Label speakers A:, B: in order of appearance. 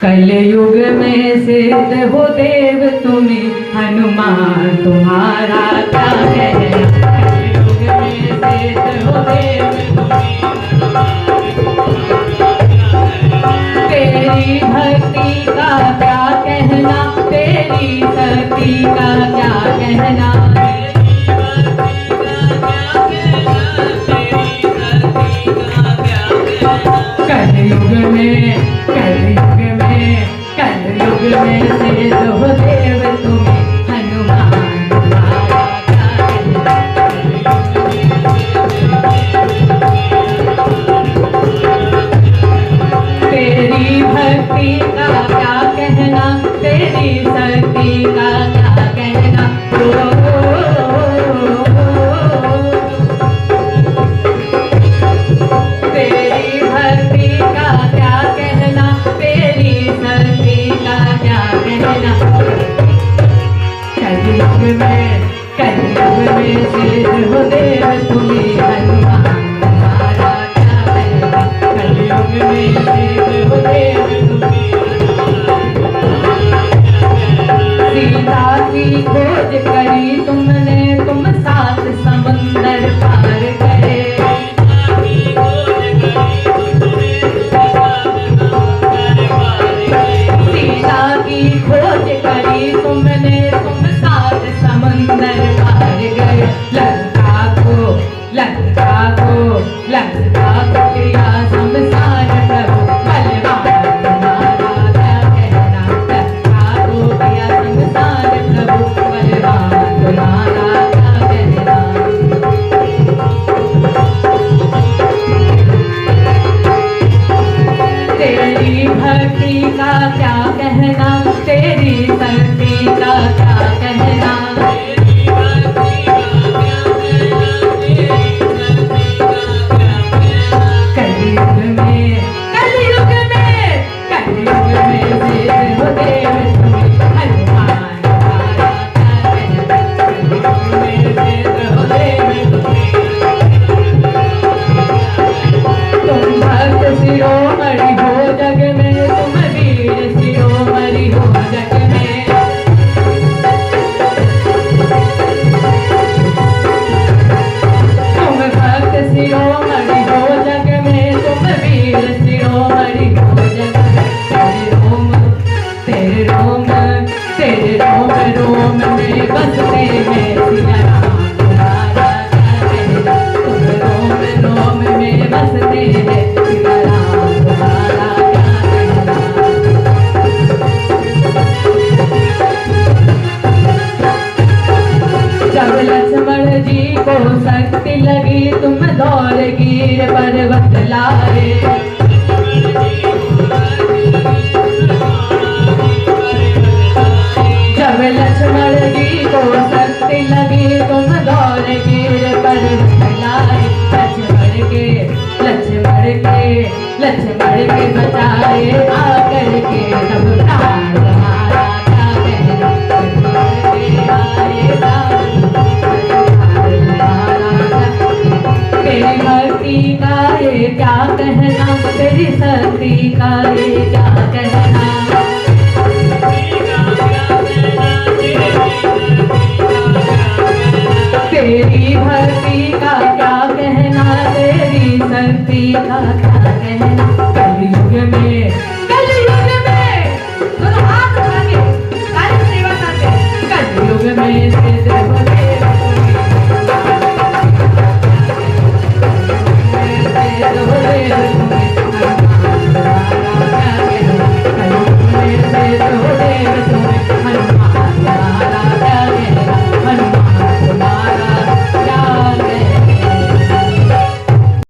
A: कलयुग में सिद्ध हो देव तुम्हें, हनुमान तुम्हारा क्या कहना। कलयुग में सिद्ध हो देव तुम्हें, तेरी भक्ति का क्या कहना, तेरी शक्ति का क्या कहना। कलयुग में सिद्ध हो देव तुम्हें, हनुमान तुम्हारा क्या कहना। तेरी भक्ति का क्या कहना, तेरी शक्ति का क्या कहना। तेरी भक्ति का क्या कहना, तेरी शक्ति का क्या कहना। कलयुग में सिद्ध हो देव तुम्हें, हनुमान तुम्हारा क्या कहना। कलयुग में सिद्ध हो देव तुम्हें, सीता की खोज करी तुमने, तुम सात समंदर पार करे। सीता की खोज करी तुमने, तुम सात समंदर पार गए। लंका को किया शमशान प्रभु, बलवान तुम्हारा क्या कहना। लंका को किया शमशान प्रभु, बलवान तुम्हारा क्या कहना। तेरी भक्ति का क्या कहना, तेरी शक्ति का क्या कहना।